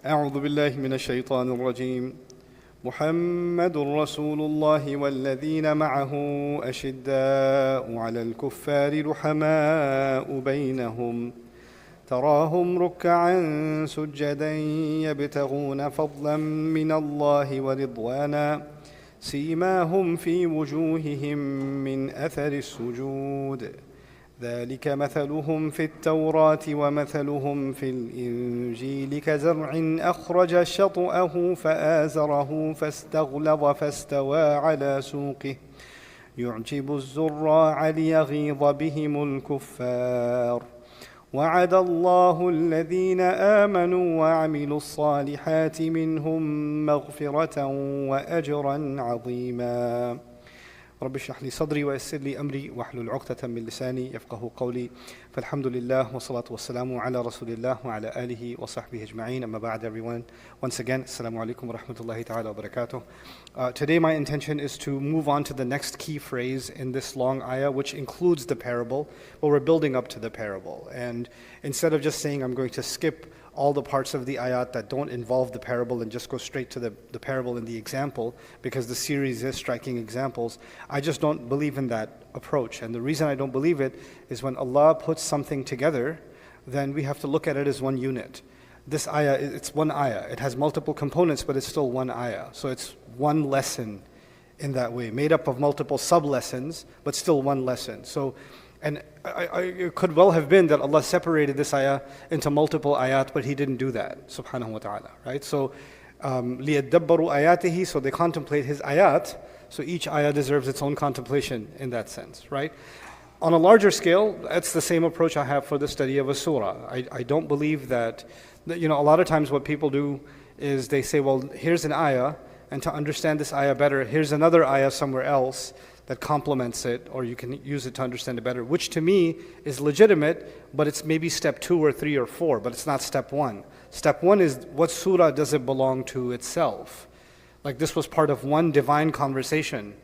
أعوذ بالله من الشيطان الرجيم محمد رسول الله والذين معه أشداء على الكفار رحماء بينهم تراهم ركعا سجدا يبتغون فضلا من الله ورضوانا سيماهم في وجوههم من أثر السجود ذلك مثلهم في التوراة ومثلهم في الإنجيل كزرع أخرج شطأه فآزره فاستغلظ فاستوى على سوقه يعجب الزراع ليغيظ بهم الكفار وعد الله الذين آمنوا وعملوا الصالحات منهم مغفرة وأجرا عظيما رب اشرح لي صدري ويسر لي أمري واحلل عقدة من لساني يفقه قولي فالحمد لله والصلاة والسلام على رسول الله وعلى آله وصحبه أجمعين أما بعد everyone. Once again, Assalamu alaikum wa rahmatullahi ta'ala wa barakatuh. Today my intention is to move on to the next key phrase in this long ayah which includes the parable, but we're building up to the parable. And instead of just saying I'm going to skip all the parts of the ayat that don't involve the parable and just go straight to the parable and the example, because the series is striking examples, I just don't believe in that approach. And the reason I don't believe it is when Allah puts something together, then we have to look at it as one unit. This ayah, it's one ayah. It has multiple components, but it's still one ayah. So it's one lesson in that way, made up of multiple sub-lessons, but still one lesson. So, and it could well have been that Allah separated this ayah into multiple ayat, but He didn't do that, subhanahu wa ta'ala, right? So, لِيَدَّبَّرُوا آيَاتِهِ, so they contemplate His ayat, so each ayah deserves its own contemplation in that sense, right? On a larger scale, that's the same approach I have for the study of a surah. I don't believe that, a lot of times what people do is they say, well, here's an ayah, and to understand this ayah better, here's another ayah somewhere else that complements it, or you can use it to understand it better, which to me is legitimate, but it's maybe step 2 or 3 or 4, but it's not step 1. Step 1 is what surah does it belong to itself? Like this was part of one divine conversation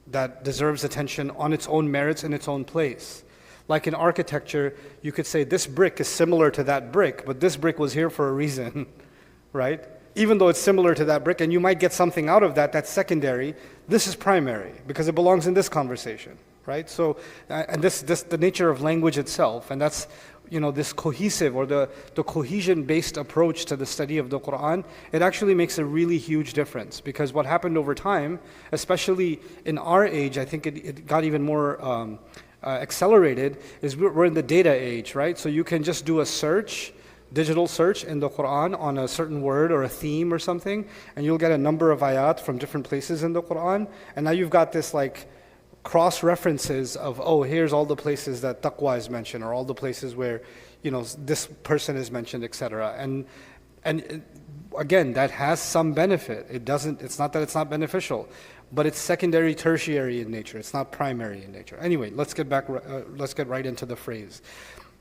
that deserves attention on its own merits in its own place. Like in architecture, you could say this brick is similar to that brick, but this brick was here for a reason, right? Even though it's similar to that brick, and you might get something out of that that's secondary, this is primary because it belongs in this conversation, right? So, and this the nature of language itself, and that's this cohesive or the cohesion-based approach to the study of the Quran. It actually makes a really huge difference because what happened over time, especially in our age, I think it got even more accelerated. Is we're in the data age, right? So you can just do a search. Digital search in the Quran on a certain word or a theme or something, and you'll get a number of ayat from different places in the Quran, and now you've got this like cross references of, oh, here's all the places that taqwa is mentioned, or all the places where this person is mentioned, etc. And again, that has some benefit. It's not that it's not beneficial, but it's secondary, tertiary in nature. It's not primary in nature. Anyway, let's get right into the phrase.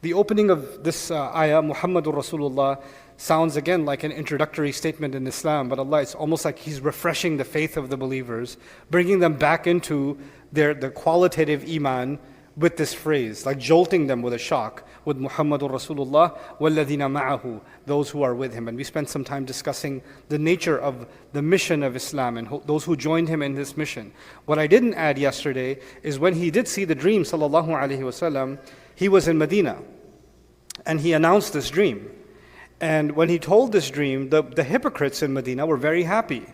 The opening of this ayah, Muhammadur Rasulullah, sounds again like an introductory statement in Islam, but Allah, it's almost like He's refreshing the faith of the believers, bringing them back into their qualitative iman with this phrase, like jolting them with a shock, with Muhammadur Rasulullah, وَالَّذِينَ مَعَهُ, those who are with Him. And we spent some time discussing the nature of the mission of Islam and those who joined Him in this mission. What I didn't add yesterday is when He did see the dream, sallallahu alaihi wasallam, He was in Medina, and He announced this dream. And when He told this dream, the hypocrites in Medina were very happy.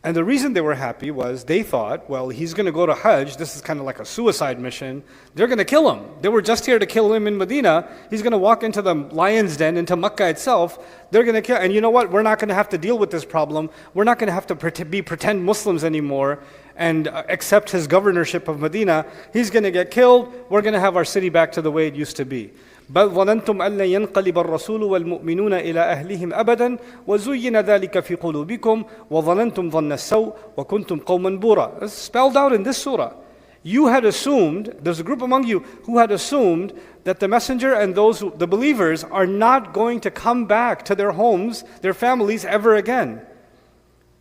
And the reason they were happy was they thought, well, He's going to go to Hajj, this is kind of like a suicide mission, they're going to kill Him. They were just here to kill Him in Medina, He's going to walk into the lion's den, into Makkah itself, they're going to kill, and you know what, we're not going to have to deal with this problem, we're not going to have to be pretend Muslims anymore, and accept His governorship of Medina, He's going to get killed, we're going to have our city back to the way it used to be. بل ظننتم أن لن ينقلب الرسول والمؤمنون إلى أهلهم أبدا وزين ذلك في قلوبكم وظننتم ظن السوء وكنتم قوما بورا. It's spelled out in this surah. You had assumed, there's a group among you who had assumed that the messenger and the believers are not going to come back to their homes, their families ever again.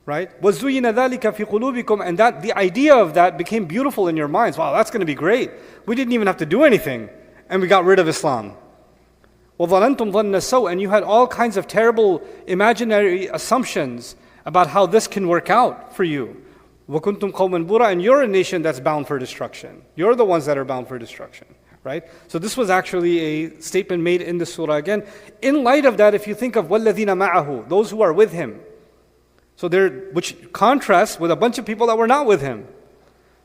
Right? وَزُيِّنَ ذَلِكَ فِي قُلُوبِكُمْ, and that the idea of that became beautiful in your minds. Wow, that's going to be great. We didn't even have to do anything, and we got rid of Islam. وَظَنَنْتُمْ ظَنَّ السَّوْءِ, and you had all kinds of terrible imaginary assumptions about how this can work out for you. وَكُنْتُمْ قَوْمًا بُورًا, and you're a nation that's bound for destruction. You're the ones that are bound for destruction. Right? So this was actually a statement made in the surah again. In light of that, if you think of وَالَّذِينَ مَعَهُ, those who are with him. So which contrasts with a bunch of people that were not with him.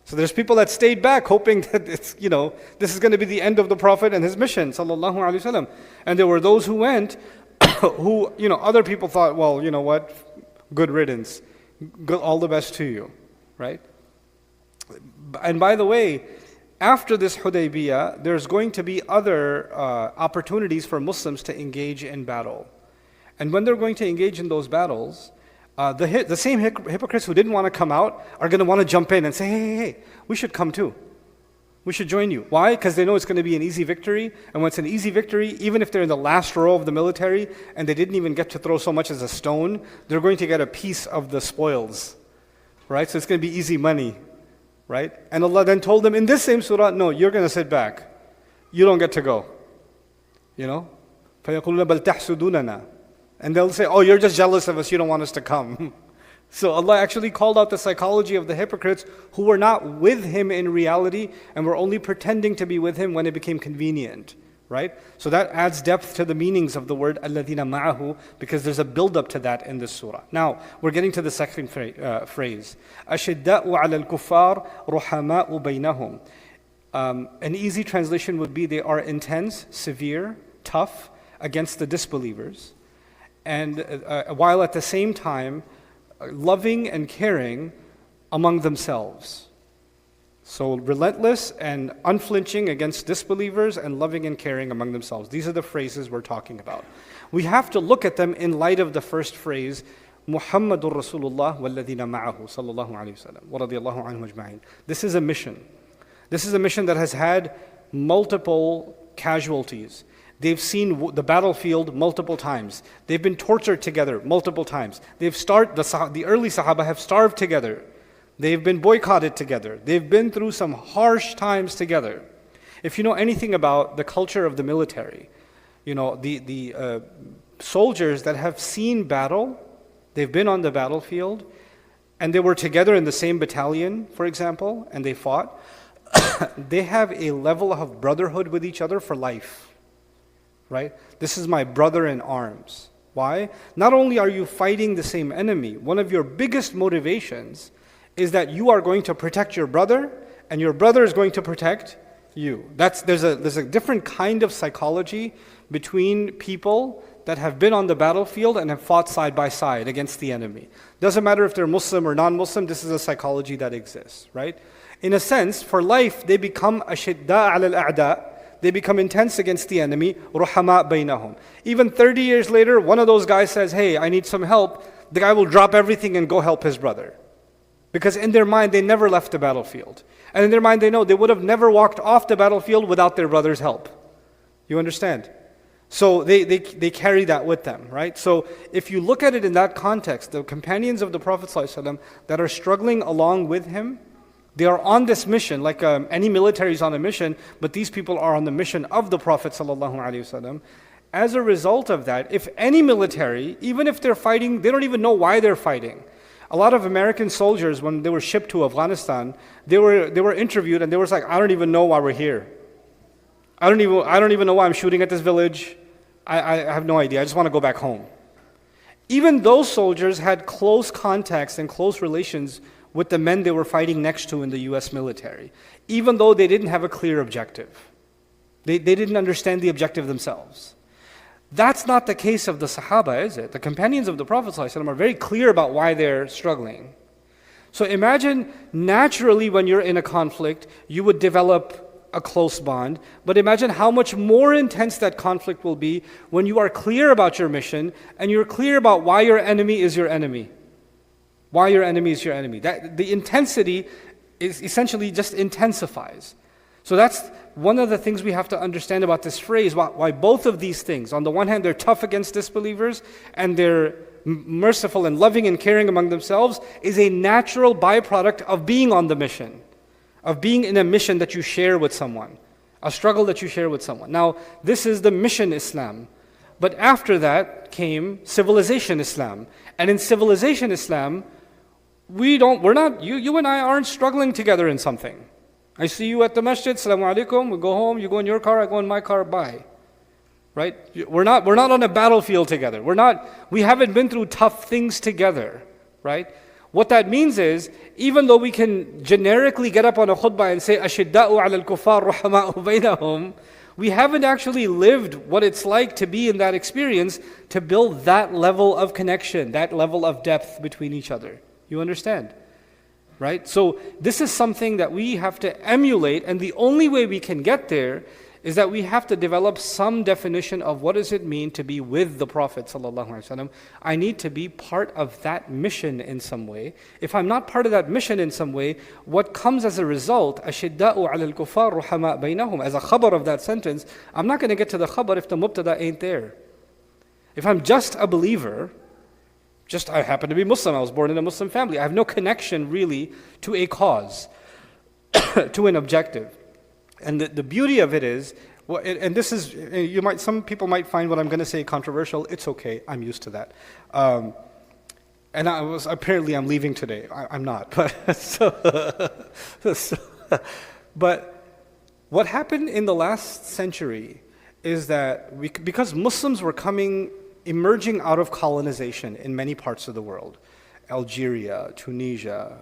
So there's people that stayed back hoping that this is going to be the end of the Prophet and his mission, sallallahu alaihi wasallam. And there were those who went, who, other people thought, well, you know what, good riddance, all the best to you, right? And by the way, after this Hudaybiyah, there's going to be other opportunities for Muslims to engage in battle. And when they're going to engage in those battles, the same hypocrites who didn't want to come out are going to want to jump in and say, hey, we should come too. We should join you. Why? Because they know it's going to be an easy victory. And when it's an easy victory, even if they're in the last row of the military and they didn't even get to throw so much as a stone, they're going to get a piece of the spoils. Right? So it's going to be easy money. Right? And Allah then told them in this same surah, no, you're going to sit back. You don't get to go. فَيَقُولُونَ بَلْ تَحْسُدُونَنَا, and they'll say, oh, you're just jealous of us, you don't want us to come. So Allah actually called out the psychology of the hypocrites who were not with him in reality and were only pretending to be with him when it became convenient. Right? So that adds depth to the meanings of the word الَّذِينَ مَعَهُ, because there's a build-up to that in this surah. Now, we're getting to the second phrase. أَشِدَّاءُ عَلَى الْكُفَّارِ رُحَمَاءُ بَيْنَهُم. An easy translation would be they are intense, severe, tough against the disbelievers, and while at the same time loving and caring among themselves. So relentless and unflinching against disbelievers and loving and caring among themselves. These are the phrases we're talking about. We have to look at them in light of the first phrase, Muhammadur Rasulullah walladhina ma'ahu sallallahu alayhi wa sallam wa radiyallahu anhum ajma'in. This is a mission. This is a mission that has had multiple casualties. They've seen the battlefield multiple times. They've been tortured together multiple times. The early Sahaba have starved together. They've been boycotted together. They've been through some harsh times together. If you know anything about the culture of the military, the soldiers that have seen battle, they've been on the battlefield, and they were together in the same battalion, for example, and they fought, they have a level of brotherhood with each other for life. Right? This is my brother in arms. Why? Not only are you fighting the same enemy, one of your biggest motivations is that you are going to protect your brother, and your brother is going to protect you. There's a different kind of psychology between people that have been on the battlefield and have fought side by side against the enemy. Doesn't matter if they're Muslim or non-Muslim, this is a psychology that exists, right? In a sense, for life, they become ashidda ala al-a'da. They become intense against the enemy, ruhama baynahum. Even 30 years later, one of those guys says, hey, I need some help. The guy will drop everything and go help his brother. Because in their mind, they never left the battlefield. And in their mind, they know they would have never walked off the battlefield without their brother's help. You understand? So they carry that with them, right? So if you look at it in that context, the companions of the Prophet ﷺ that are struggling along with him, they are on this mission, like any military is on a mission, but these people are on the mission of the Prophet ﷺ. As a result of that, if any military, even if they're fighting, they don't even know why they're fighting. A lot of American soldiers, when they were shipped to Afghanistan, they were interviewed and they were like, I don't even know why we're here. I don't even know why I'm shooting at this village. I have no idea. I just want to go back home. Even those soldiers had close contacts and close relations with the men they were fighting next to in the US military, even though they didn't have a clear objective. They didn't understand the objective themselves. That's not the case of the Sahaba, is it? The companions of the Prophet ﷺ are very clear about why they're struggling. So imagine, naturally when you're in a conflict, you would develop a close bond, but imagine how much more intense that conflict will be when you are clear about your mission and you're clear about why your enemy is your enemy. Why your enemy is your enemy. The intensity is essentially just intensifies. So that's one of the things we have to understand about this phrase, why both of these things, on the one hand, they're tough against disbelievers, and they're merciful and loving and caring among themselves, is a natural byproduct of being on the mission, of being in a mission that you share with someone, a struggle that you share with someone. Now, this is the mission Islam. But after that came civilization Islam. And in civilization Islam, you and I aren't struggling together in something. I see you at the masjid, Assalamu alaikum, we go home, you go in your car, I go in my car, bye. Right? We're not on a battlefield together. We haven't been through tough things together. Right? What that means is, even though we can generically get up on a khutbah and say, Ashidda'u ala al-kuffar ruhama'u baynahum, we haven't actually lived what it's like to be in that experience to build that level of connection, that level of depth between each other. You understand? Right? So this is something that we have to emulate, and the only way we can get there is that we have to develop some definition of what does it mean to be with the Prophet ﷺ. I need to be part of that mission in some way. If I'm not part of that mission in some way, what comes as a result, أَشِدَّاءُ عَلَى الْكُفَّارِ رُحَمَاء بَيْنَهُم, as a khabar of that sentence, I'm not going to get to the khabar if the mubtada ain't there. If I'm just a believer, I happen to be Muslim, I was born in a Muslim family, I have no connection really to a cause, to an objective. And the beauty of it is, and this is, some people might find what I'm going to say controversial. It's okay, I'm used to that. And I'm leaving today. I'm not, but what happened in the last century is that because Muslims were emerging out of colonization in many parts of the world, Algeria, Tunisia,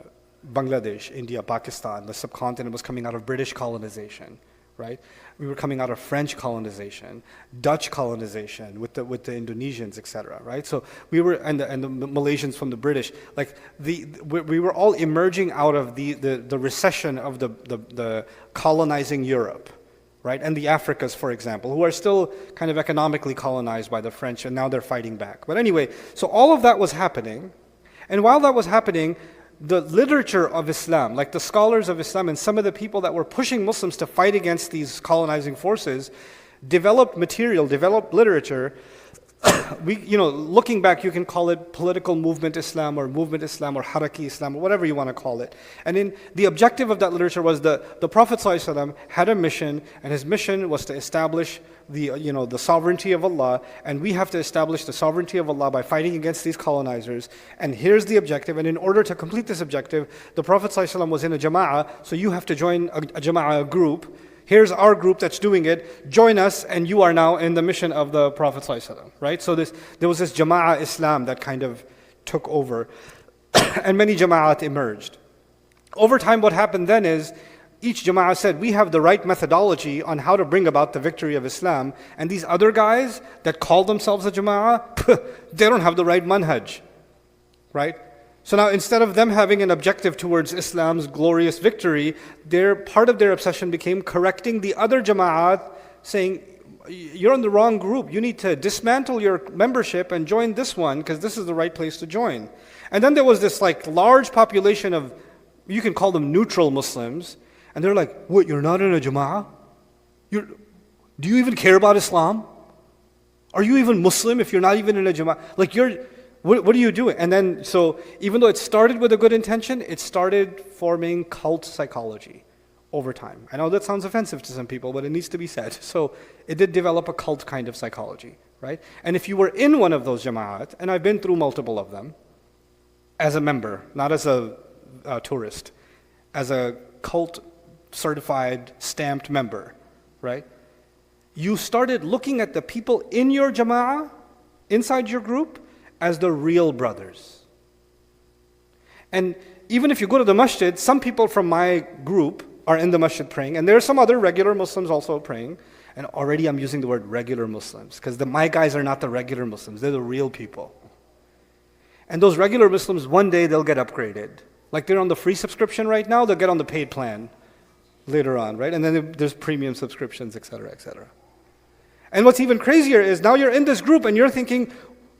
Bangladesh, India, Pakistan, the subcontinent was coming out of British colonization, right? We were coming out of French colonization, Dutch colonization with the Indonesians, etc., right? So we were, and the Malaysians from the British, like we were all emerging out of the recession of the colonizing Europe, right? And the Africas, for example, who are still kind of economically colonized by the French, and now they're fighting back. But anyway, so all of that was happening, and while that was happening, the literature of Islam, like the scholars of Islam and some of the people that were pushing Muslims to fight against these colonizing forces, developed literature. Looking back, you can call it political movement Islam or movement Islam or Haraki Islam or whatever you want to call it. And the objective of that literature was the Prophet ﷺ had a mission, and his mission was to establish the sovereignty of Allah, and we have to establish the sovereignty of Allah by fighting against these colonizers. And here's the objective, and in order to complete this objective, the Prophet ﷺ was in a jama'ah, so you have to join a jama'ah group. Here's our group that's doing it. Join us, and you are now in the mission of the Prophet ﷺ, right? So there was this Jama'ah Islam that kind of took over, and many Jama'at emerged. Over time, what happened then is each Jama'ah said, we have the right methodology on how to bring about the victory of Islam, and these other guys that call themselves a Jama'ah, they don't have the right manhaj, right? So now instead of them having an objective towards Islam's glorious victory, part of their obsession became correcting the other jama'at, saying, you're in the wrong group. You need to dismantle your membership and join this one because this is the right place to join. And then there was this large population of, you can call them neutral Muslims, and they're like, what, you're not in a jama'ah? Do you even care about Islam? Are you even Muslim if you're not even in a jama'ah? What are you doing? And then, so even though it started with a good intention, it started forming cult psychology over time. I know that sounds offensive to some people, but it needs to be said. So it did develop a cult kind of psychology, right? And if you were in one of those jama'at, and I've been through multiple of them, as a member, not as a tourist, as a cult certified stamped member, right? You started looking at the people in your jama'ah, inside your group, as the real brothers. And even if you go to the masjid, some people from my group are in the masjid praying, and there are some other regular Muslims also praying, and already I'm using the word regular Muslims, because my guys are not the regular Muslims, they're the real people. And those regular Muslims, one day they'll get upgraded. Like they're on the free subscription right now, they'll get on the paid plan later on, right? And then there's premium subscriptions, etc., etc. And what's even crazier is now you're in this group and you're thinking,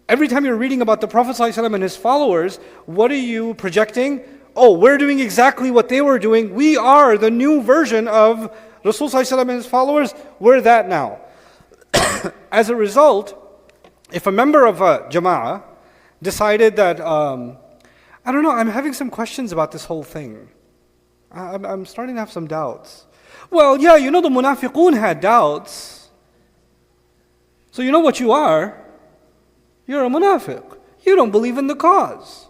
every time you're reading about the Prophet ﷺ and his followers, what are you projecting? Oh, we're doing exactly what they were doing. We are the new version of Rasul ﷺ and his followers. We're that now. As a result, if a member of a jama'ah decided that, I don't know, I'm having some questions about this whole thing. I'm starting to have some doubts. Well, yeah, the munafiqun had doubts. So you know what you are? You're a munafiq. You don't believe in the cause.